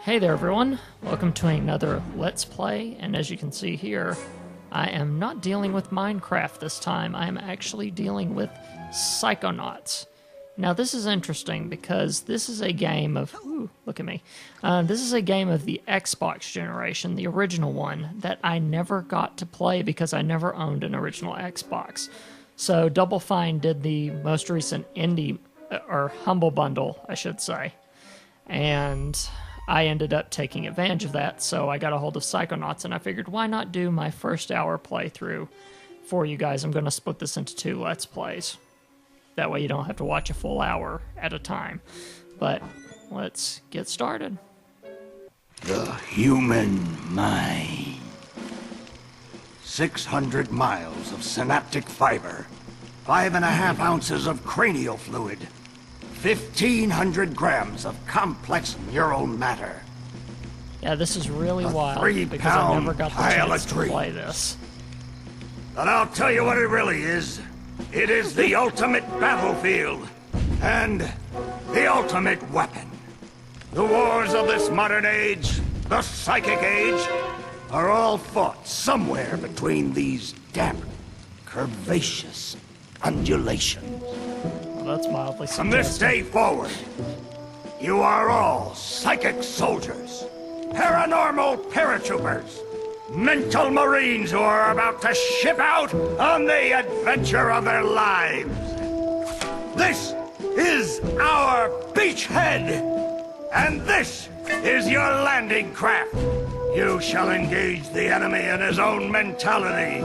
Hey there everyone, welcome to another Let's Play, and as you can see here, I am not dealing with Minecraft this time, I am actually dealing with Psychonauts. Now this is interesting because this is a game of, ooh, look at me, this is a game of the Xbox generation, the original one, that I never got to play because I never owned an original Xbox. So Double Fine did the most recent indie, or Humble Bundle, I should say, and I ended up taking advantage of that, so I got a hold of Psychonauts, and I figured why not do my first hour playthrough for you guys. I'm going to split this into 2 Let's Plays. That way you don't have to watch a full hour at a time. But let's get started. The human mind. 600 miles of synaptic fiber, 5.5 ounces of cranial fluid, 1,500 grams of complex neural matter. Yeah, this is really wild because I 3-pound never got the pile chance of to dreams. play this. But I'll tell you what it really is. It is the ultimate battlefield and the ultimate weapon. The wars of this modern age, the psychic age, are all fought somewhere between these damp, curvaceous undulations. Well, that's mildly From this suggestive. day forward, you are all psychic soldiers, paranormal paratroopers, mental marines who are about to ship out on the adventure of their lives. This is our beachhead, and this is your landing craft. You shall engage the enemy in his own mentality.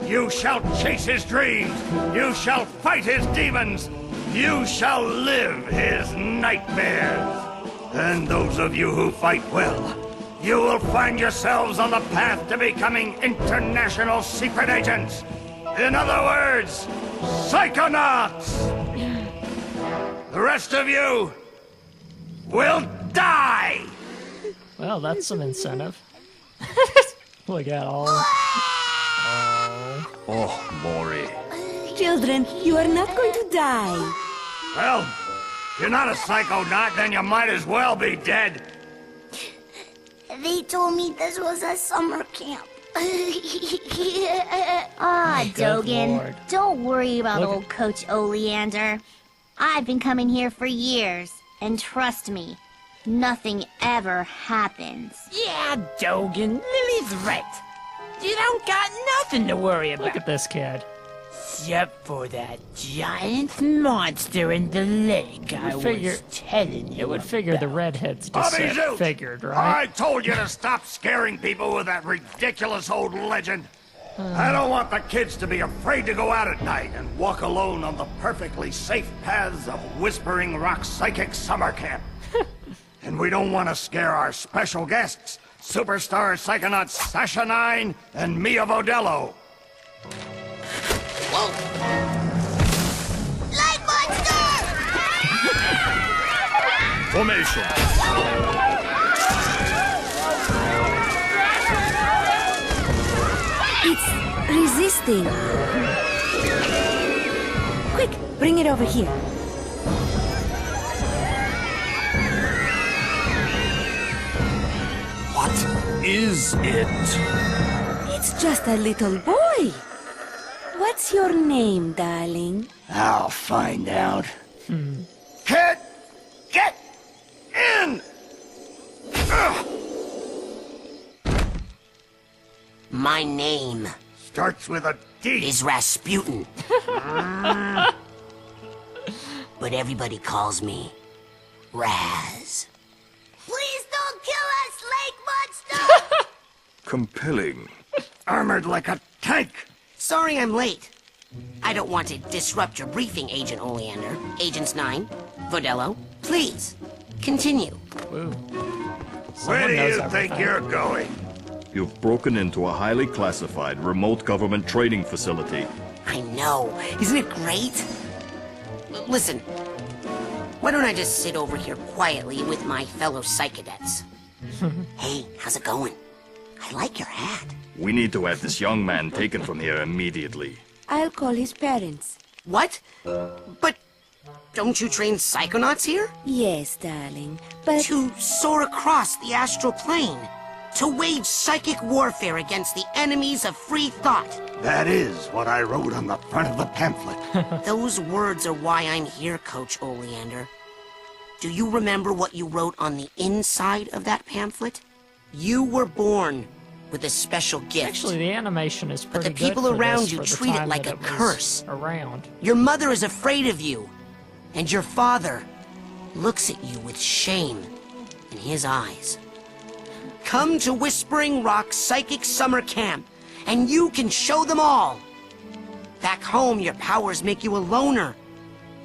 You shall chase his dreams. You shall fight his demons. You shall live his nightmares. And those of you who fight well, you will find yourselves on the path to becoming international secret agents. In other words, Psychonauts. The rest of you will die. Well, that's some incentive. Look at all. Oh, Maury. Children, you are not going to die. Well, if you're not a psychonaut, then you might as well be dead. They told me this was a summer camp. Good Dogen, Lord. don't worry about Look- old Coach Oleander. I've been coming here for years, and trust me, nothing ever happens. Yeah, Dogen, Lily's right. You don't got nothing to worry about. Look at this kid. Except for that giant monster in the lake I figure- was telling you It would figure the about. redheads Bobby just Zoot! figured, I right? told you to stop scaring people with that ridiculous old legend. I don't want the kids to be afraid to go out at night and walk alone on the perfectly safe paths of Whispering Rock Psychic Summer Camp. And we don't want to scare our special guests, superstar psychonauts Sasha 9 and Mia Vodello. Light monster! Formation. It's resisting. Quick, bring it over here. What is it? It's just a little boy. What's your name, darling? I'll find out. Kid, get in! Ugh. My name Starts with a D. is Rasputin. But everybody calls me Raz. Please don't kill us, lake monster! Compelling. Armored like a tank. Sorry I'm late. I don't want to disrupt your briefing, Agent Oleander. Agents 9, Vodello, please, continue. Woo. Where Someone do knows you everything. think you're going? You've broken into a highly classified remote government training facility. I know. Isn't it great? Listen, why don't I just sit over here quietly with my fellow psychedets? Hey, how's it going? I like your hat. We need to have this young man taken from here immediately. I'll call his parents. What? But Don't you train Psychonauts here? Yes, darling, but... To soar across the astral plane. To wage psychic warfare against the enemies of free thought. That is what I wrote on the front of the pamphlet. Those words are why I'm here, Coach Oleander. Do you remember what you wrote on the inside of that pamphlet? You were born with a special gift. Actually, the animation is pretty the good people for around this, you for the treat it time like that a was curse. Around. Your mother is afraid of you, and your father looks at you with shame in his eyes. Come to Whispering Rock Psychic Summer Camp, and you can show them all. Back home, your powers make you a loner,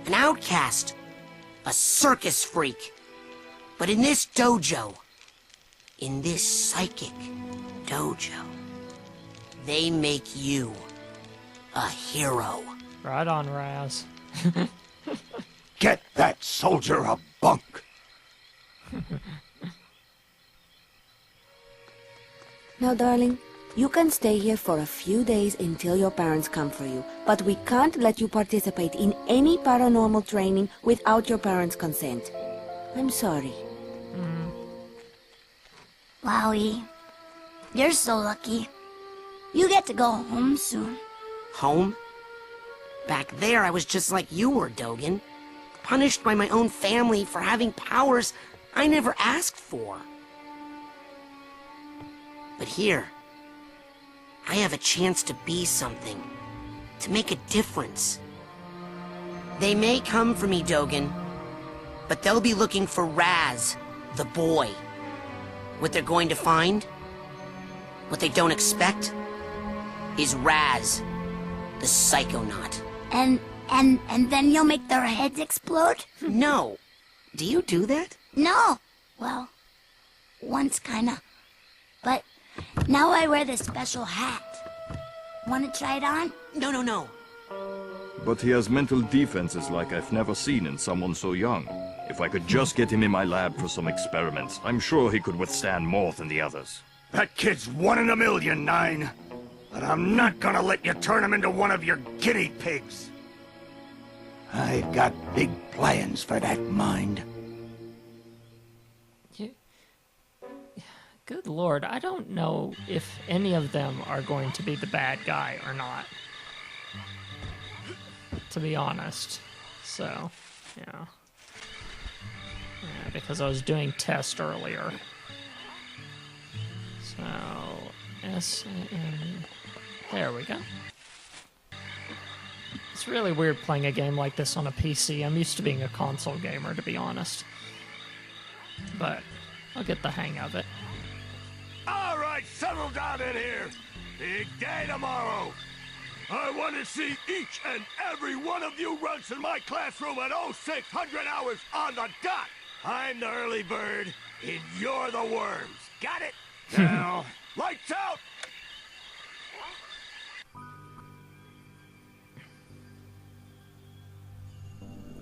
an outcast, a circus freak. But in this dojo, in this psychic dojo, they make you a hero. Right on, Raz. Get that soldier a bunk. Now, darling, you can stay here for a few days until your parents come for you, but we can't let you participate in any paranormal training without your parents' consent. I'm sorry. Wowie. You're so lucky. You get to go home soon. Home? Back there, I was just like you were, Dogen. Punished by my own family for having powers I never asked for. But here, I have a chance to be something. To make a difference. They may come for me, Dogen, but they'll be looking for Raz, the boy. What they're going to find, what they don't expect, is Raz, the Psychonaut. And then you'll make their heads explode? No. Do you do that? No. Well, once kinda. But now I wear this special hat. Wanna try it on? No. But he has mental defenses like I've never seen in someone so young. If I could just get him in my lab for some experiments, I'm sure he could withstand more than the others. That kid's 1 in a million, Nine. But I'm not gonna let you turn him into one of your guinea pigs. I've got big plans for that mind. Good lord, I don't know if any of them are going to be the bad guy or not. To be honest. So, yeah. Yeah, because I was doing test earlier. So, S-A-N... There we go. It's really weird playing a game like this on a PC. I'm used to being a console gamer, to be honest. But I'll get the hang of it. All right, settle down in here. Big day tomorrow. I want to see each and every one of you runts in my classroom at 0600 hours on the dot. I'm the early bird, and you're the worms. Got it? Now, lights out!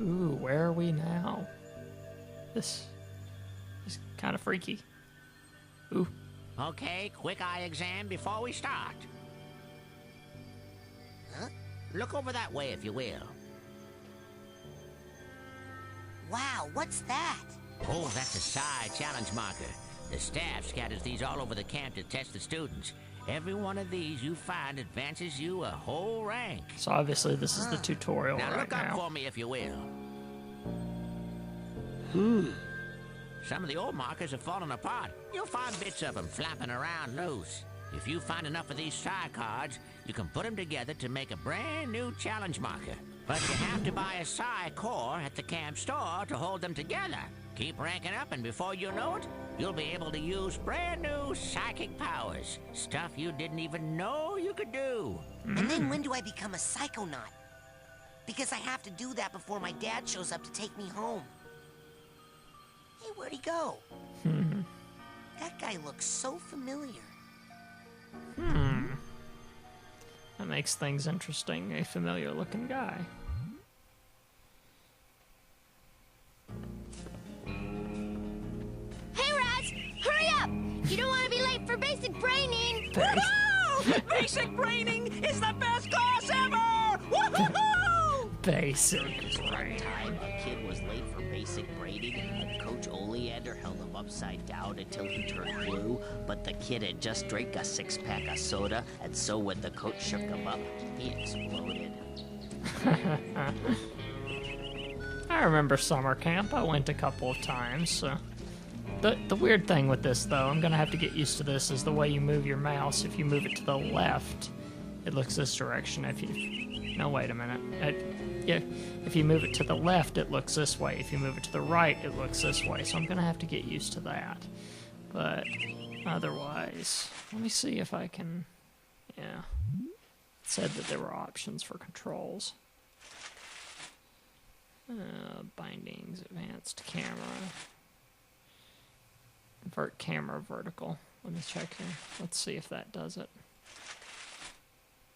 Ooh, where are we now? This is kind of freaky. Ooh. Okay, quick eye exam before we start. Huh? Look over that way, if you will. Wow, what's that? Oh, that's a psi challenge marker. The staff scatters these all over the camp to test the students. Every one of these you find advances you a whole rank. So obviously this is the tutorial Now right look up now. for me, if you will. Some of the old markers have fallen apart. You'll find bits of them flapping around loose. If you find enough of these psi cards, you can put them together to make a brand new challenge marker. But you have to buy a psi core at the camp store to hold them together. Keep ranking up, and before you know it, you'll be able to use brand new psychic powers. Stuff you didn't even know you could do. And then when do I become a Psychonaut? Because I have to do that before my dad shows up to take me home. Hey, where'd he go? That guy looks so familiar. That makes things interesting. A familiar looking guy. Hey, Raz! Hurry up! You don't want to be late for basic braining! Woohoo! Basic braining is the best class ever! Woohoo! Basic brain. sister held him upside down until he turned blue, but the kid had just drank a 6-pack of soda, and so when the coach shook him up, he exploded. I remember summer camp. I went a couple of times. So. The weird thing with this, though, I'm going to have to get used to this, is the way you move your mouse. If you move it to the left, it looks this direction. If you... No, wait a minute. Yeah, if you move it to the left, it looks this way. If you move it to the right, it looks this way. So I'm going to have to get used to that. But otherwise, let me see if I can... Yeah. It said that there were options for controls. Bindings, advanced camera. Invert camera vertical. Let me check here. Let's see if that does it.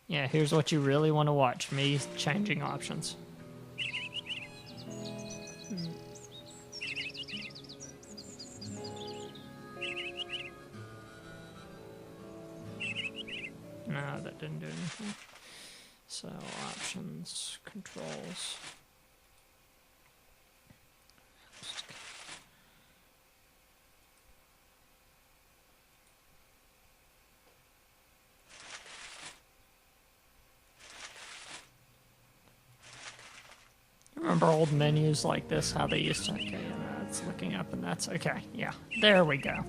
Yeah, here's what you really want to watch. Me changing options. No, that didn't do anything. So, options, controls. Remember old menus like this, how they used to... Okay, that's looking up and that's... Okay, yeah, there we go.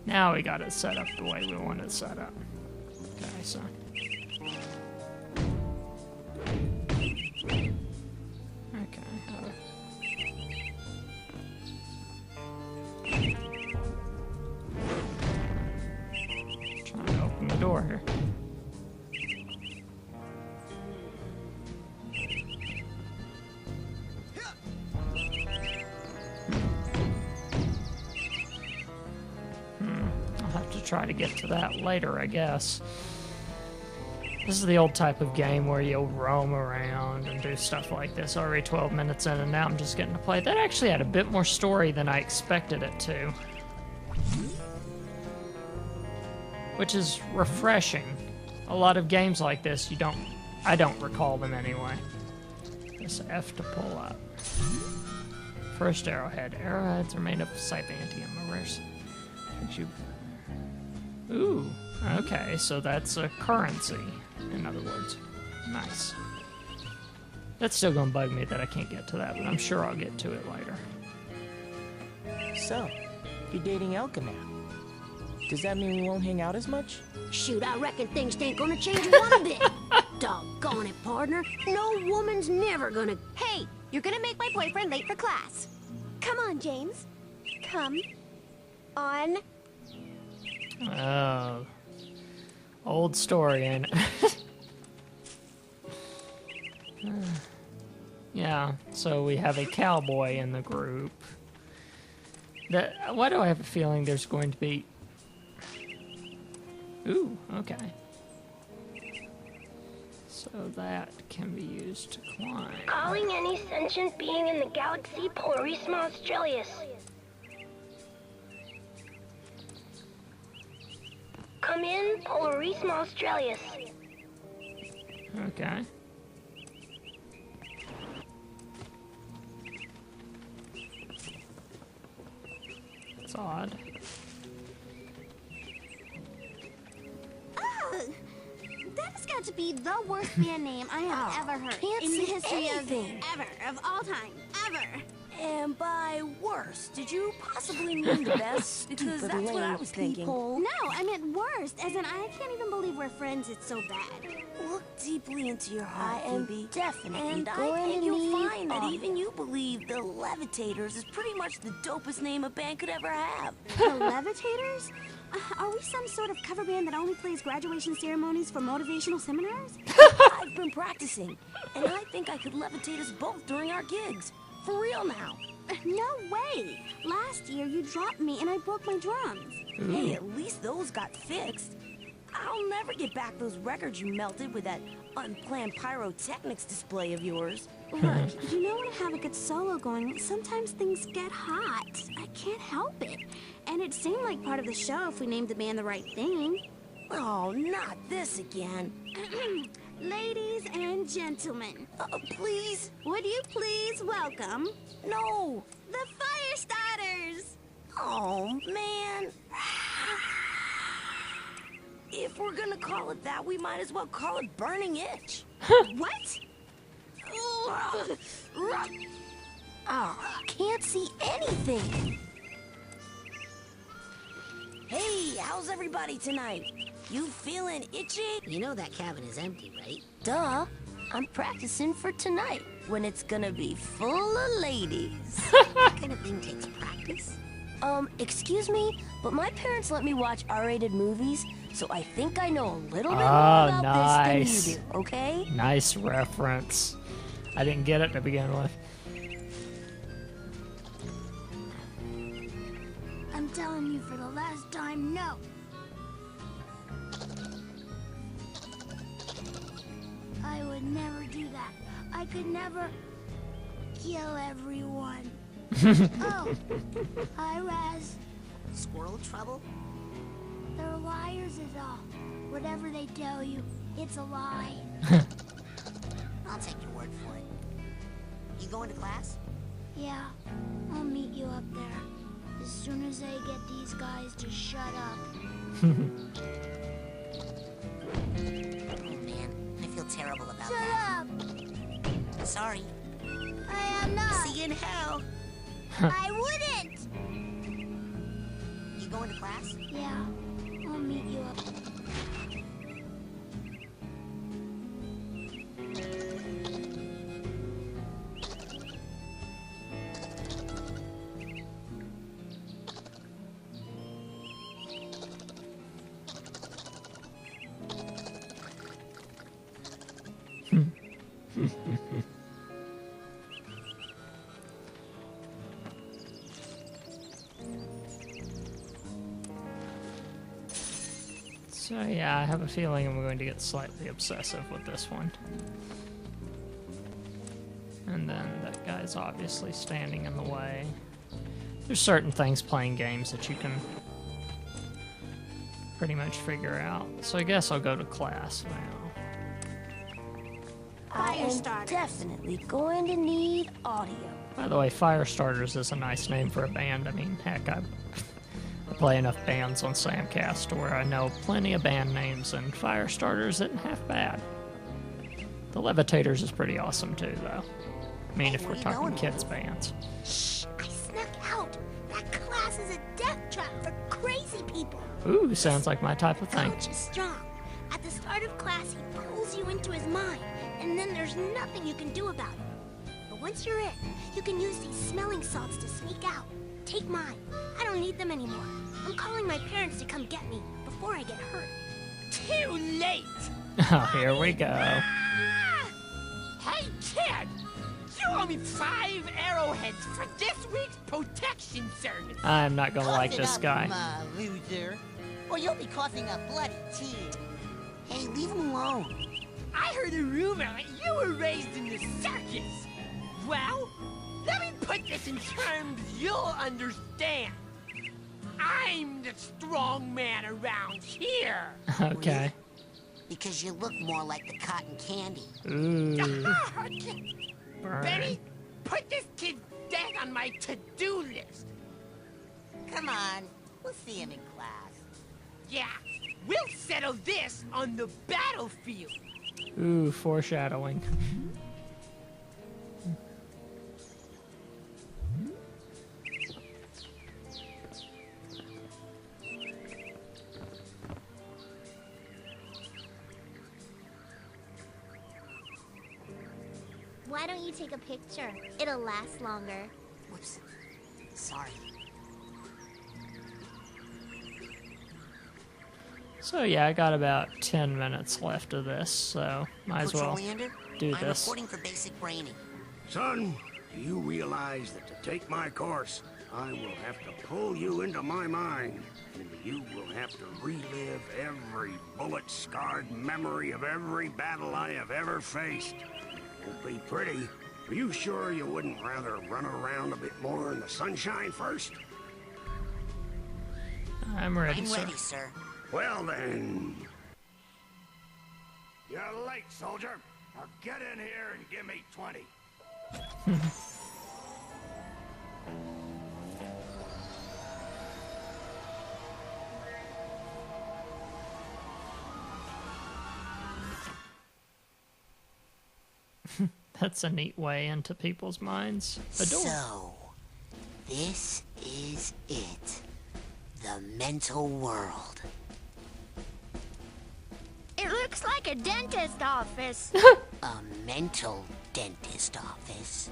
Now we got it set up the way we want it set up. Okay, so... Okay, how to... Trying to open the door here. Try to get to that later, I guess. This is the old type of game where you'll roam around and do stuff like this. Already 12 minutes in, and now I'm just getting to play. That actually had a bit more story than I expected it to, which is refreshing. A lot of games like this, I don't recall them anyway. Press F to pull up. First arrowhead. Arrowheads are made of cythantium. Ooh, okay, so that's a currency, in other words. Nice. That's still gonna bug me that I can't get to that, but I'm sure I'll get to it later. So, you're dating Elka now. Does that mean we won't hang out as much? Shoot, I reckon things ain't gonna change one bit. Doggone it, partner. No woman's never gonna... Hey, you're gonna make my boyfriend late for class. Come on, James. Come on. Oh. Old story, ain't it? Yeah, so we have a cowboy in the group. Why do I have a feeling there's going to be... Ooh, okay. So that can be used to climb. Calling any sentient being in the galaxy Polarisma Australis. Come in, Polarisma Australis. Okay. It's odd. That has got to be the worst band name I have ever heard in the history of all time, ever. And by worst, did you possibly mean the best? Because that's what I was thinking. No, I meant worst, as in I can't even believe we're friends, it's so bad. Look deeply into your heart, Phoebe. Definitely And I think you'll find that even you believe the Levitators is pretty much the dopest name a band could ever have. The Levitators? Are we some sort of cover band that only plays graduation ceremonies for motivational seminars? I've been practicing, and I think I could levitate us both during our gigs. For real now. No way! Last year you dropped me and I broke my drums. Hey, at least those got fixed. I'll never get back those records you melted with that unplanned pyrotechnics display of yours. Look, you know when I have a good solo going, sometimes things get hot. I can't help it. And it seemed like part of the show if we named the band the right thing. Oh, not this again. Ladies and gentlemen, Please? would you please welcome No. the Fire Starters? Oh, man. If we're gonna call it that, we might as well call it Burning Itch. What? Oh, can't see anything. Hey, how's everybody tonight? You feeling itchy? You know that cabin is empty, right? Duh. I'm practicing for tonight, when it's gonna be full of ladies. That kind of thing takes practice. Excuse me, but my parents let me watch R-rated movies, so I think I know a little bit more Oh, about nice. this than you do, okay? Nice reference. I didn't get it to begin with. I'm telling you for the last time, no. I would never do that. I could never kill everyone. Oh, hi, Raz. Squirrel trouble? They're liars is all. Whatever they tell you, it's a lie. I'll take your word for it. You going to class? Yeah, I'll meet you up there. As soon as I get these guys to shut up. Oh man, I feel terrible about Shut that. up! Sorry. I am not. See you in hell. I wouldn't! You going to class? Yeah, I'll meet you up. So yeah, I have a feeling I'm going to get slightly obsessive with this one. And then that guy's obviously standing in the way. There's certain things playing games that you can pretty much figure out. So I guess I'll go to class now. I am definitely going to need audio. By the way, Firestarters is a nice name for a band. I mean, heck, I play enough bands on Samcast to where I know plenty of band names, and Firestarters isn't half bad. The Levitators is pretty awesome too, though. I mean, if we're talking kids' bands. Shh! I snuck out. That class is a death trap for crazy people. Ooh, sounds like my type of thing. Coach is strong. At the start of class, he pulls you into his mind, and then there's nothing you can do about it. But once you're in, you can use these smelling salts to sneak out. Take mine. I don't need them anymore. I'm calling my parents to come get me before I get hurt. Too late! Oh, here we go. Hey, kid! You owe me 5 arrowheads for this week's protection service. I'm not gonna like this guy. Loser. Or you'll be coughing up bloody tea. Hey, leave him alone. I heard a rumor that you were raised in the circus. Well, let me put this in terms you'll understand. I'm the strong man around here. Okay. Because you look more like the cotton candy. Ooh. Benny, put this kid's death on my to-do list. Come on, we'll see him in class. Yeah, we'll settle this on the battlefield. Ooh, foreshadowing. Why don't you take a picture? It'll last longer. Whoops. Sorry. So yeah, I got about 10 minutes left of this, so might as Coach well Oleander, do I'm this. reporting for basic braining. Son, do you realize that to take my course, I will have to pull you into my mind, and you will have to relive every bullet-scarred memory of every battle I have ever faced. Won't be pretty. Are you sure you wouldn't rather run around a bit more in the sunshine first? I'm ready, I'm sir. ready, sir. Well then... You're late, soldier. Now get in here and give me 20. That's a neat way into people's minds. A door. So, this is it. The mental world. It looks like a dentist office. A mental dentist office.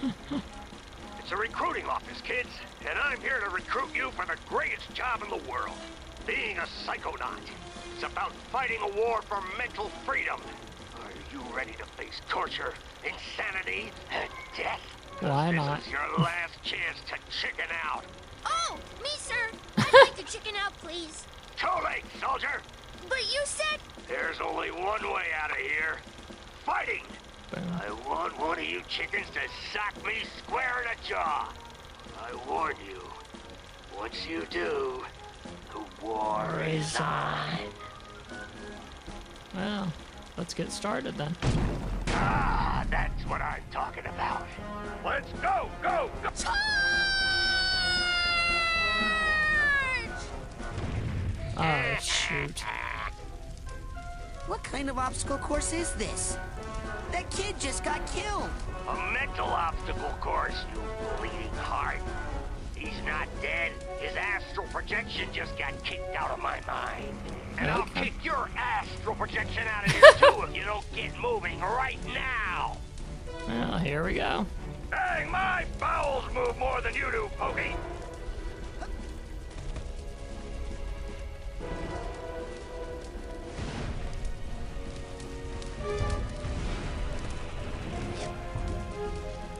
It's a recruiting office, kids, and I'm here to recruit you for the greatest job in the world, being a psychonaut. It's about fighting a war for mental freedom. Are you ready to face torture, insanity, and death? Why not? This is your last chance to chicken out. Oh, me, sir. I'd like to chicken out, please. Too late, soldier. But you said... There's only one way out of here. Fighting. I want one of you chickens to sock me square in the jaw. I warn you, once you do, the war is on. Well, let's get started then. Ah, that's what I'm talking about. Let's go, go, go! Oh, shoot. What kind of obstacle course is this? That kid just got killed. A mental obstacle course, you bleeding heart. He's not dead. His astral projection just got kicked out of my mind. And I'll kick your astral projection out of here too if you don't get moving right now. Well, here we go. Dang, my bowels move more than you do, Pokey.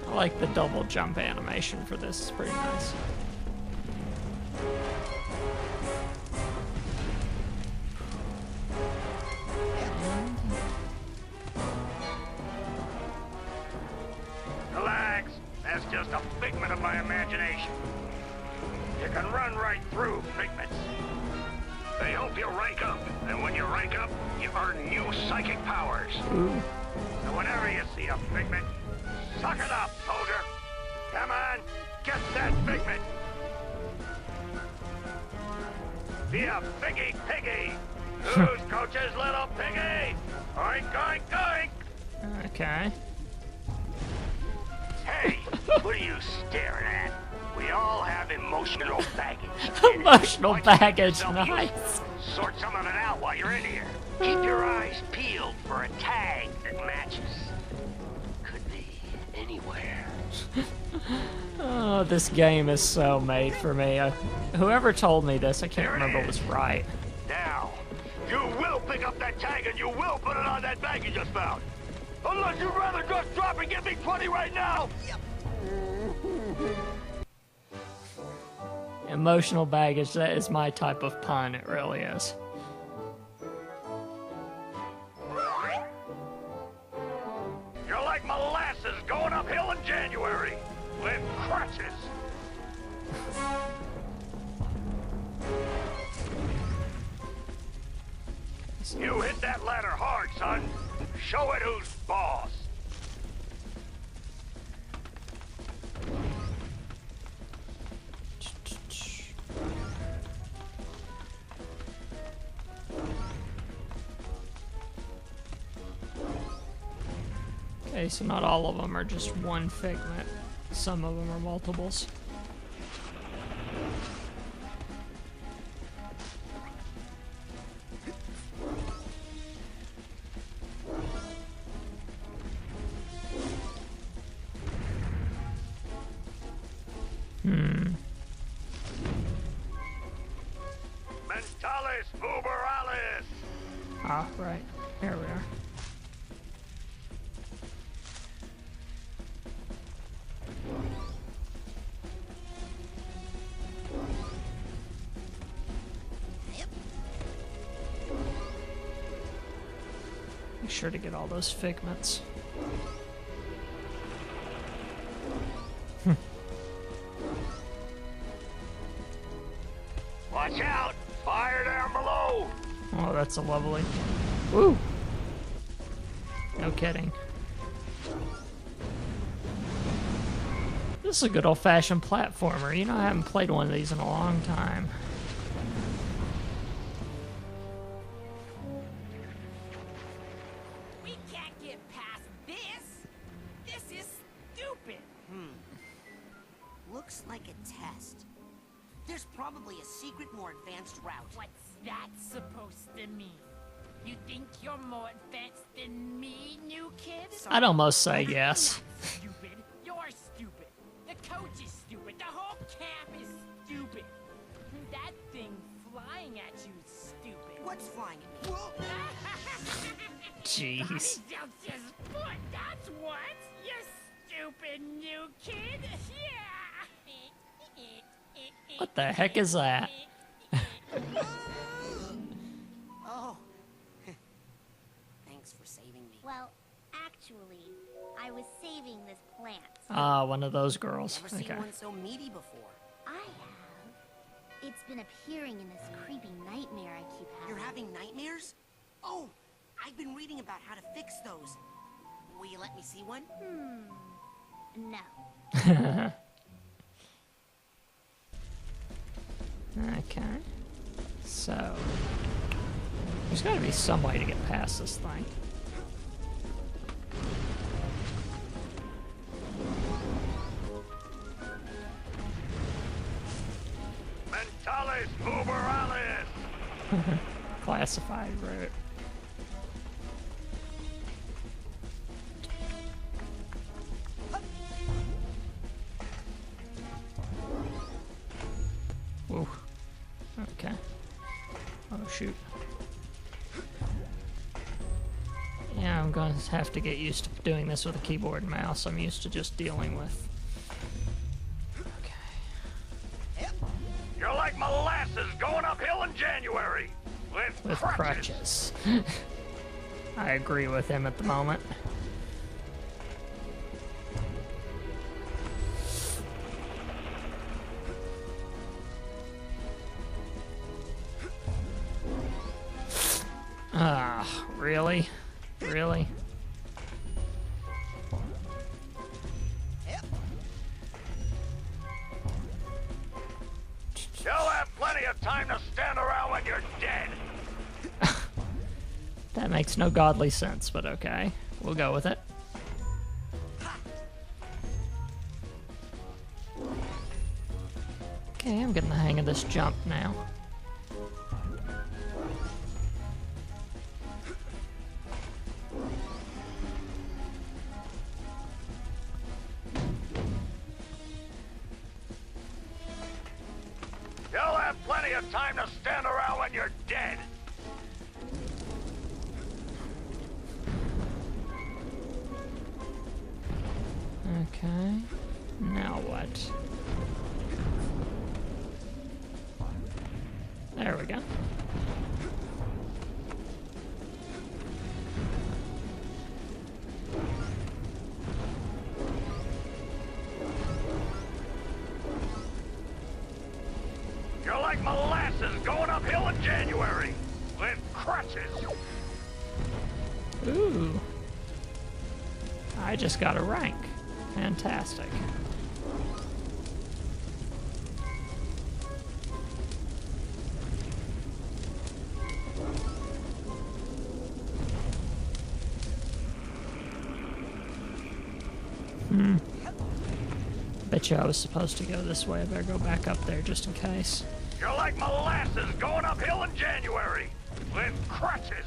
I like the double jump animation for this. It's pretty nice. Relax. That's just a figment of my imagination. You can run right through figments. They help you rank up, and when you rank up, you earn new psychic powers. Ooh. So whenever you see a figment, suck it up, soldier. Come on, get that figment. Be a piggy piggy. Who's Coach's little piggy? Oink, oink, oink. Okay. Hey, what are you staring at? We all have emotional baggage. Emotional baggage, nice. Sort some of it out while you're in here. Keep your eyes peeled for a tag that matches. Could be anywhere. Oh, this game is so made for me. Whoever told me this, I can't remember, was right. Now, you will pick up that tag and you will put it on that bag you just found. Unless you'd rather just drop and give me 20 right now. Emotional baggage, that is my type of pun, it really is. You're like molasses going uphill in January with crutches. You hit that ladder hard, son. Show it who's boss. Okay, so not all of them are just one figment. Some of them are multiples. Mentalis uberalis. Ah, right. Here we are. Make sure to get all those figments. Watch out! Fire down below! Oh, that's a lovely. Woo! No kidding. This is a good old-fashioned platformer. You know, I haven't played one of these in a long time. We can't get past this. This is stupid. Looks like a test. There's probably a secret, more advanced route. What's that supposed to mean? You think you're more advanced than me, new kid? I'd almost say yes. Stupid. You're stupid. The coach is stupid. The whole camp is stupid. That thing flying at you is stupid. What's flying at me? Jeez. Just foot, that's what. You stupid new kid. Yeah. What the heck is that? Oh. Thanks for saving me. Well, actually, I was saving this plant. Ah, one of those girls. Never seen Okay. one so meaty before. I have. It's been appearing in this creepy nightmare I keep having. You're having nightmares? Oh, I've been reading about how to fix those. Will you let me see one? No. Okay. So, there's got to be some way to get past this thing. Mentalis uberalis! Classified route. Whoa. Okay. Oh, shoot. Yeah, I'm going to have to get used to doing this with a keyboard and mouse. I'm used to just dealing with... Okay. You're like molasses going uphill in January with crutches. I agree with him at the moment. Ah, really? Really? You'll have plenty of time to stand around when you're dead. That makes no godly sense, but okay. We'll go with it. Okay, I'm getting the hang of this jump now. You'll have plenty of time to stand around when you're dead. Okay. Now what? There we go. You're like molasses going uphill in January with crutches. Ooh. I just got a rank. Fantastic. Bet you I was supposed to go this way. I better go back up there just in case. You're like molasses going uphill in January with crutches.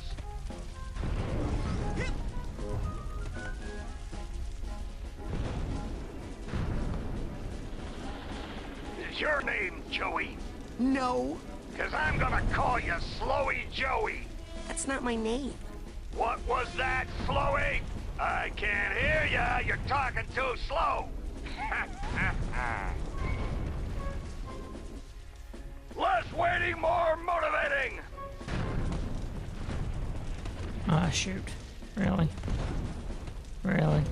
Is your name Joey? No. Because I'm gonna call you Slowy Joey. That's not my name. What was that, Slowy? I can't hear ya. You're talking too slow. Less waiting, more motivating. Ah, shoot. Really? Really?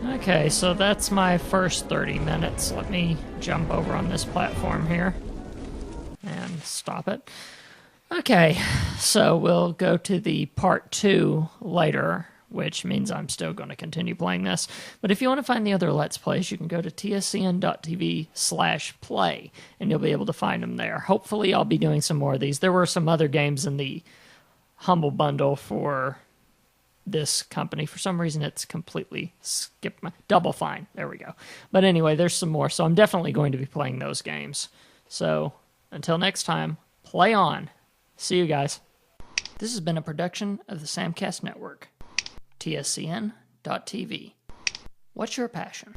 Okay, so that's my first 30 minutes. Let me jump over on this platform here and stop it. Okay, so we'll go to the part 2 later, which means I'm still going to continue playing this. But if you want to find the other Let's Plays, you can go to tscn.tv/play, and you'll be able to find them there. Hopefully I'll be doing some more of these. There were some other games in the Humble Bundle for this company. For some reason, it's completely skipped my... Double Fine. There we go. But anyway, there's some more, so I'm definitely going to be playing those games. So, until next time, play on. See you guys. This has been a production of the Samcast Network. tscn.tv. What's your passion?